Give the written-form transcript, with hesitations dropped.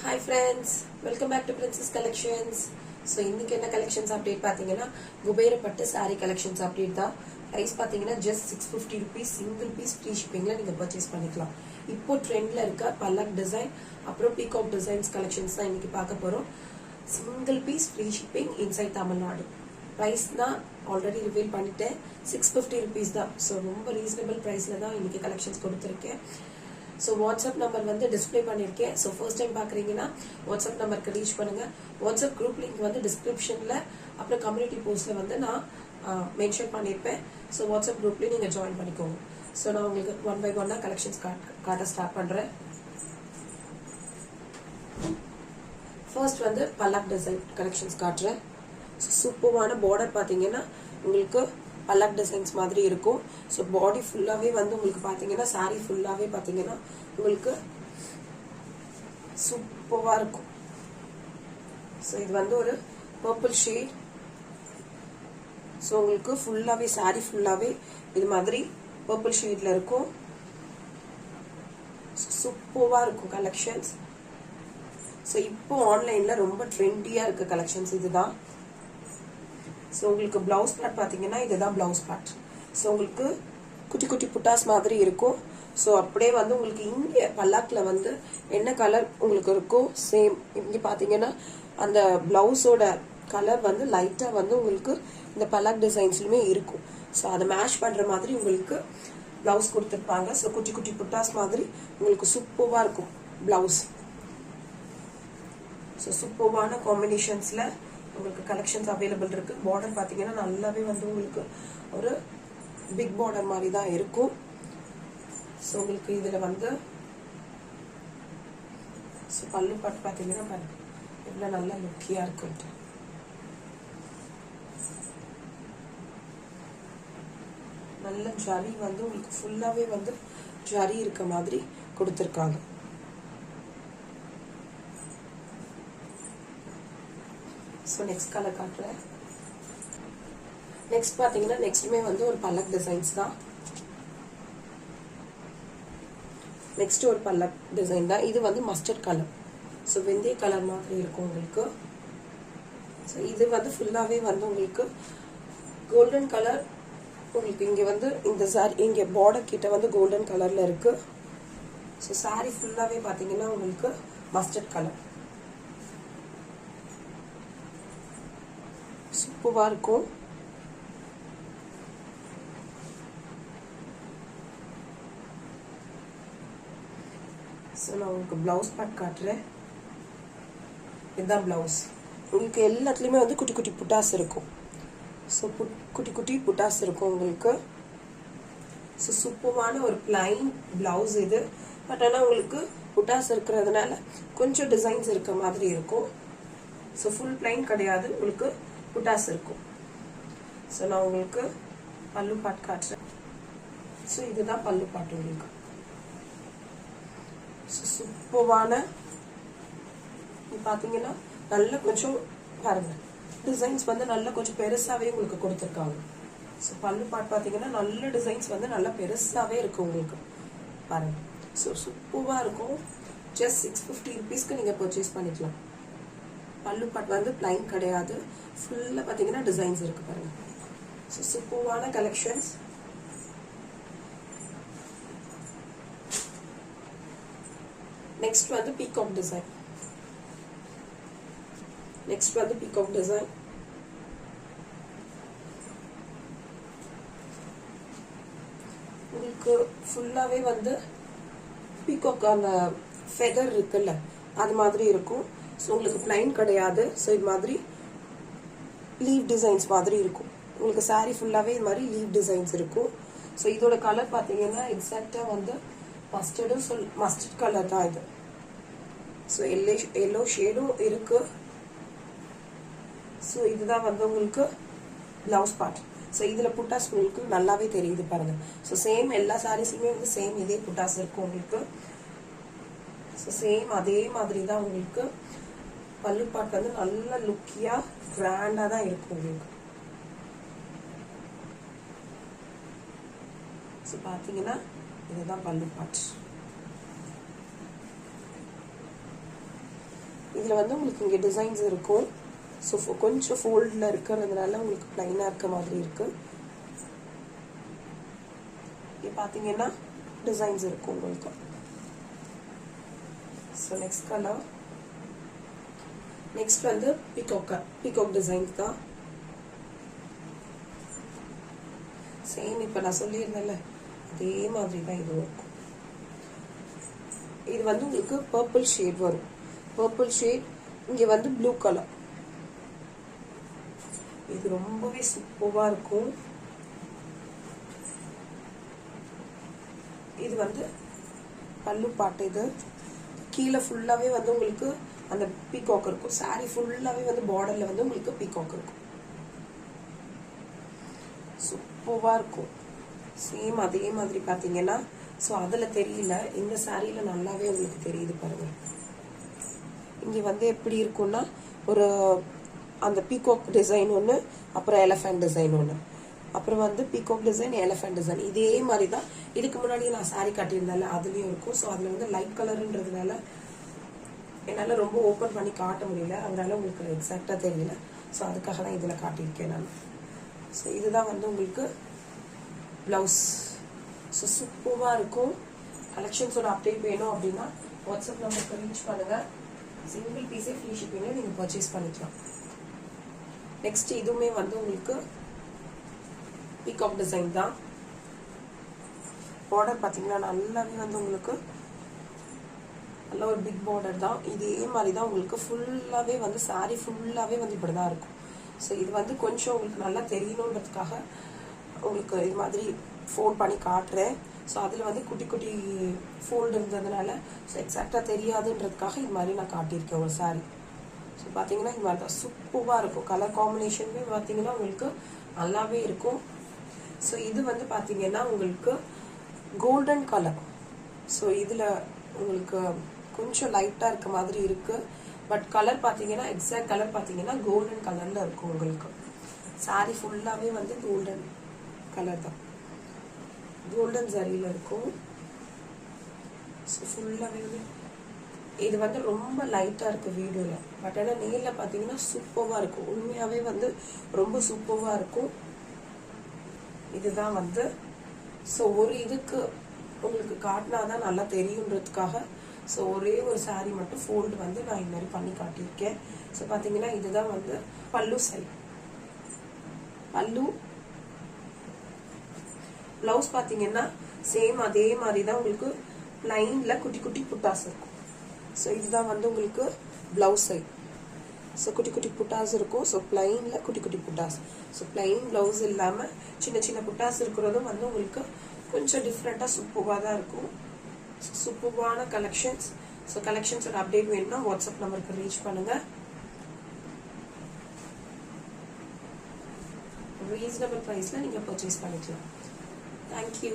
Hi friends, welcome back to Princess Collections. So இன்னைக்கு என்ன collections update பாத்தீங்கன்னா குபேர பட்டு saree collections update தான். Price பாத்தீங்கன்னா just 650 rupees single piece free shippingல நீங்க purchase பண்ணிக்கலாம். இப்போ ட்ரெண்ட்ல இருக்க பல்லக் டிசைன் அப்புறம் பீகாக் டிசைன்ஸ் கலெக்ஷன்ஸ் தான் இன்னைக்கு பார்க்க போறோம். Single piece free shipping inside Tamil Nadu. Price தான் ஆல்ரெடி ரிவீல் பண்ணிட்டேன், 650 rupees தான். ஸோ ரொம்ப ரீசனபிள் ப்ரைஸ்ல தான் இன்னைக்கு கலெக்ஷன்ஸ் கொடுத்துருக்கேன். ஸோ வாட்ஸ்அப் நம்பர் வந்து டிஸ்பிளே பண்ணியிருக்கேன். ஸோ ஃபர்ஸ்ட் டைம் பார்க்குறீங்கன்னா வாட்ஸ்அப் நம்பருக்கு ரீச் பண்ணுங்க. வாட்ஸ்அப் குரூப் லிங்க் வந்து டிஸ்கிரிப்ஷனில் அப்புறம் கம்யூனிட்டி போஸ்ட்டில் வந்து நான் மென்ஷன் பண்ணியிருப்பேன். ஸோ வாட்ஸ்அப் குரூப்லேயும் நீங்கள் ஜாயின் பண்ணிக்கோங்க. ஸோ நான் உங்களுக்கு ஒன் பை ஒன்னாக கலெக்ஷன்ஸ் காட்ட ஸ்டார்ட் பண்ணுறேன். ஃபர்ஸ்ட் வந்து பல்லக் டிசைன் கலெக்ஷன்ஸ் காட்டுறேன். ஸோ சூப்பரான பார்டர் பார்த்தீங்கன்னா உங்களுக்கு பல்லக் டிசைன்ஸ் மாதிரி இருக்கும். ஸோ பாடி ஃபுல்லாகவே வந்து உங்களுக்கு பார்த்தீங்கன்னா சாரீ ஃபுல்லாகவே பார்த்தீங்கன்னா உங்களுக்கு சூப்பராக இருக்கும். ஸோ இது வந்து ஒரு பர்பிள் ஷேட். ஸோ உங்களுக்கு ஃபுல்லாகவே சாரீ ஃபுல்லாகவே இது மாதிரி பர்பிள் ஷேட்ல இருக்கும். சூப்பராக இருக்கும் கலெக்ஷன்ஸ். ஸோ இப்போ ஆன்லைனில் ரொம்ப ட்ரெண்டியாக இருக்க கலெக்ஷன்ஸ் இதுதான். ஸோ உங்களுக்கு பிளவுஸ் பார்ட் பார்த்தீங்கன்னா இதுதான் பிளவுஸ் பார்ட். ஸோ உங்களுக்கு குட்டி குட்டி புட்டாஸ் மாதிரி இருக்கும். ஸோ அப்படியே வந்து உங்களுக்கு இங்கே பல்லாக்கில் வந்து என்ன கலர் உங்களுக்கு இருக்கோ சேம் இங்கே பார்த்தீங்கன்னா அந்த பிளவுஸோட கலர் வந்து லைட்டாக வந்து உங்களுக்கு இந்த பல்லாக் டிசைன்ஸ்லுமே இருக்கும். ஸோ அதை மேட்ச் பண்ணுற மாதிரி உங்களுக்கு பிளவுஸ் கொடுத்துருப்பாங்க. ஸோ குட்டி குட்டி புட்டாஸ் மாதிரி உங்களுக்கு சூப்பராக இருக்கும் பிளவுஸ். ஸோ சூப்பரான காம்பினேஷன்ஸில் உங்களுக்கு கலெக்ஷன்ஸ் அவைலபிள் இருக்கு. பார்டர் பார்த்தீங்கன்னா நல்லாவே வந்து உங்களுக்கு ஒரு பிக் பார்டர் மாதிரி தான் இருக்கும். ஸோ உங்களுக்கு இதில் வந்து ஸோ பல்லு பாட்டு பார்த்தீங்கன்னா பாருங்க எவ்வளோ நல்லா லுக்கியாக இருக்குன்ட்டு. நல்ல ஜரி வந்து உங்களுக்கு ஃபுல்லாகவே வந்து ஜரி இருக்க மாதிரி கொடுத்துருக்காங்க. ஸோ நெக்ஸ்ட் கலர் காட்டுறேன். நெக்ஸ்ட் பார்த்தீங்கன்னா நெக்ஸ்ட்டுமே வந்து ஒரு பல்லக் டிசைன்ஸ் தான். நெக்ஸ்ட் ஒரு பல்லக் டிசைன் தான். இது வந்து மஸ்டர்ட் கலர். ஸோ வெந்தய கலர் மாதிரி இருக்கும் உங்களுக்கு. ஸோ இது வந்து ஃபுல்லாகவே வந்து உங்களுக்கு கோல்டன் கலர். உங்களுக்கு இங்கே வந்து இந்த சாரி இங்கே பார்டர் கிட்ட வந்து கோல்டன் கலரில் இருக்கு. ஸோ சாரி ஃபுல்லாகவே பார்த்தீங்கன்னா உங்களுக்கு மஸ்டர்ட் கலர் சூப்பராக இருக்கும். ஸோ நான் உங்களுக்கு பிளவுஸ் பார்ட் காட்டுறேன். இதுதான் பிளவுஸ். உங்களுக்கு எல்லாத்துலேயுமே வந்து குட்டி குட்டி புட்டாஸ் இருக்கும். ஸோ குட்டி குட்டி புட்டாஸ் இருக்கும் உங்களுக்கு. ஸோ சூப்பரான ஒரு பிளைன் பிளவுஸ் இது. பட் ஆனால் உங்களுக்கு புட்டாஸ் இருக்கிறதுனால கொஞ்சம் டிசைன்ஸ் இருக்க மாதிரி இருக்கும். ஸோ ஃபுல் பிளைன் கிடையாது, உங்களுக்கு புட்டாஸ் இருக்கும். ஸோ நான் உங்களுக்கு பல்லு பாட் காட்டுறேன். ஸோ இதுதான் பல்லு பாட்டு உங்களுக்கு. ஸோ சூப்பரான பார்த்தீங்கன்னா நல்ல கொஞ்சம் பாருங்க டிசைன்ஸ் வந்து நல்ல கொஞ்சம் பெருசாகவே உங்களுக்கு கொடுத்துருக்காங்க. ஸோ பல்லு பாட் பார்த்தீங்கன்னா நல்ல டிசைன்ஸ் வந்து நல்லா பெருசாகவே இருக்கு உங்களுக்கு பாருங்க. ஸோ சூப்பராக இருக்கும். ஜஸ்ட் 650 rupeesக்கு நீங்கள் பர்ச்சேஸ் பண்ணிக்கலாம். பல்லு பாட் வந்து பிளைன் கிடையாது, ஃபுல்லாக பார்த்தீங்கன்னா டிசைன்ஸ் இருக்கு பாருங்க. ஸோ சூப்பரான கலெக்ஷன்ஸ். நெக்ஸ்ட் வந்து பீகாக் டிசைன். நெக்ஸ்ட் வந்து பீகாக் டிசைன். உங்களுக்கு ஃபுல்லாகவே வந்து பீகாக் அந்த ஃபெதர் இருக்குல்ல அது மாதிரி இருக்கும். ஸோ உங்களுக்கு பிளைன் கிடையாது. ஸோ இது மாதிரி லீவ் டிசைன்ஸ் மாதிரி இருக்கும். உங்களுக்கு சாரீ ஃபுல்லாகவே இது மாதிரி லீவ் டிசைன்ஸ் இருக்கும். ஸோ இதோட கலர் பார்த்தீங்கன்னா எக்ஸாக்டாக வந்து மஸ்டர்ட் கலர் தான் இது. ஸோ எல்லோ ஷேடும் இருக்கு. ஸோ இதுதான் வந்து உங்களுக்கு பிளவுஸ் பார்ட். ஸோ இதில் புட்டாஸ் உங்களுக்கு நல்லாவே தெரியுது பாருங்க. ஸோ சேம் எல்லா சாரீஸுமே வந்து சேம் இதே புட்டாஸ் இருக்கும் உங்களுக்கு. ஸோ சேம் அதே மாதிரி தான் உங்களுக்கு பல்லு பாட் வந்து நல்ல லுக்கியா கிராண்டா தான் இருக்கும் உங்களுக்கு. ஸோ பார்த்தீங்கன்னா இதுதான் பல்லு பாட். இதில் வந்து உங்களுக்கு இங்கே டிசைன்ஸ் இருக்கும். ஸோ கொஞ்சம் ஃபோல்டில் இருக்கிறதுனால உங்களுக்கு ப்ளைனாக இருக்க மாதிரி இருக்கு. இது பார்த்தீங்கன்னா டிசைன்ஸ் இருக்கும் உங்களுக்கு. ஸோ நெக்ஸ்ட் கலர், நெக்ஸ்ட் வந்து பீகாக் டிசைன்ஸ் தான். சேம் இப்போ நான் சொல்லியிருந்தேன்ல அதே மாதிரி தான் இது இருக்கும். இது வந்து உங்களுக்கு பர்பிள் ஷேட் வரும். பர்பிள் ஷேட் இங்கே வந்து ப்ளூ கலர். இது ரொம்பவே சூப்பராக இருக்கும். இது வந்து பல்லு பாட்டு. இது கீழே ஃபுல்லாகவே வந்து உங்களுக்கு அந்த பீகாக் இருக்கும். சாரி ஃபுல்லாகவே வந்து பார்டரில் வந்து உங்களுக்கு பீகாக் இருக்கும். சூப்பராக இருக்கும். சேம் அதே மாதிரி பார்த்தீங்கன்னா ஸோ அதில் தெரியல, இந்த சாரியில் நல்லாவே உங்களுக்கு தெரியுது பாருங்க. இங்கே வந்து எப்படி இருக்கும்னா ஒரு அந்த பீகாக் டிசைன் ஒன்று, அப்புறம் எலஃபண்ட் டிசைன் ஒன்று, அப்புறம் வந்து பீகாக் டிசைன் எலஃபண்ட் டிசைன். இதே மாதிரி தான் இதுக்கு முன்னாடி நான் சாரி காட்டியிருந்தால அதுலேயும் இருக்கும். ஸோ அதில் வந்து லைட் கலருன்றதுனால என்னால் ரொம்ப ஓப்பன் பண்ணி காட்ட முடியல, அதனால உங்களுக்கு எக்ஸாக்டாக தெரியல. ஸோ அதுக்காக தான் இதில் காட்டியிருக்கேன் நான். ஸோ இதுதான் வந்து உங்களுக்கு ப்ளவுஸ். ஸோ சூப்பராக இருக்கும். கலெக்ஷன்ஸோட அப்டேட் வேணும் அப்படின்னா வாட்ஸ்அப் நம்பருக்கு ரீச் பண்ணுங்கள். சிங்கிள் பீஸே ஃப்ரீ ஷிப்பிங்கில் நீங்கள் பர்ச்சேஸ் பண்ணிக்கலாம். நெக்ஸ்ட் இதுவுமே வந்து உங்களுக்கு பீகாக் டிசைன் தான். பார்டர் பார்த்தீங்கன்னா நல்லாவே வந்து உங்களுக்கு நல்ல ஒரு பிக் பார்டர் தான். இதே மாதிரி தான் உங்களுக்கு ஃபுல்லாகவே வந்து சாரி ஃபுல்லாகவே வந்து இப்படி தான் இருக்கும். ஸோ இது வந்து கொஞ்சம் உங்களுக்கு நல்லா தெரியணுன்றதுக்காக உங்களுக்கு இது மாதிரி ஃபோல்ட் பண்ணி காட்டுறேன். ஸோ அதில் வந்து குட்டி குட்டி ஃபோல்டு இருந்ததுனால ஸோ எக்ஸாக்டாக தெரியாதுன்றதுக்காக இது மாதிரி நான் காட்டியிருக்கேன் ஒரு சாரி. ஸோ பார்த்தீங்கன்னா இது மாதிரி தான் சூப்பராக இருக்கும். கலர் காம்பினேஷனுமே பார்த்தீங்கன்னா உங்களுக்கு நல்லாவே இருக்கும். ஸோ இது வந்து பார்த்தீங்கன்னா உங்களுக்கு கோல்டன் கலர். ஸோ இதில் உங்களுக்கு கொஞ்சம் லைட்டாக இருக்க மாதிரி இருக்குது. பட் கலர் பார்த்தீங்கன்னா எக்ஸாக்ட் கலர் பார்த்தீங்கன்னா கோல்டன் கலரில் இருக்கும் உங்களுக்கு. சாரி ஃபுல்லாகவே வந்து கோல்டன் கலர் தான், கோல்டன் சாரியில் இருக்கும். ஸோ ஃபுல்லாகவே வந்து இது வந்து ரொம்ப லைட்டாக இருக்குது வீடியோவில். பட் ஆனால் நேரில் பார்த்தீங்கன்னா சூப்பராக இருக்கும். உண்மையாகவே வந்து ரொம்ப சூப்பராக இருக்கும். இதுதான் வந்து ஸோ ஒரு இதுக்கு உங்களுக்கு காட்டினா தான் நல்லா தெரியுன்றதுக்காக ஸோ ஒரே ஒரு சாரி மட்டும் ஃபோல்டு வந்து நான் இது மாதிரி பண்ணி காட்டியிருக்கேன். ஸோ பார்த்தீங்கன்னா இதுதான் வந்து பல்லு சைடு. பல்லு ப்ளவுஸ் பார்த்தீங்கன்னா சேம் அதே மாதிரி தான் உங்களுக்கு லைனில் குட்டி குட்டி புட்டாஸ் இருக்கும். ஸோ இதுதான் வந்து உங்களுக்கு ப்ளவுஸ் சைடு. ஸோ குட்டி குட்டி புட்டாஸ் இருக்கும். ஸோ பிளைனில் குட்டி குட்டி புட்டாஸ். ஸோ பிளைன் ப்ளவுஸ் இல்லாமல் சின்ன சின்ன புட்டாஸ் இருக்கிறதும் வந்து உங்களுக்கு கொஞ்சம் டிஃப்ரெண்ட்டாக சூப்பராக தான் இருக்கும். சூப்பரான கலெக்ஷன்ஸ். ஸோ கலெக்ஷன்ஸோட அப்டேட் வேணும்னா வாட்ஸ்அப் நம்பருக்கு ரீச் பண்ணுங்கள். ரீசனபிள் ப்ரைஸில் நீங்கள் பர்ச்சேஸ் பண்ணிக்கலாம். தேங்க்யூ.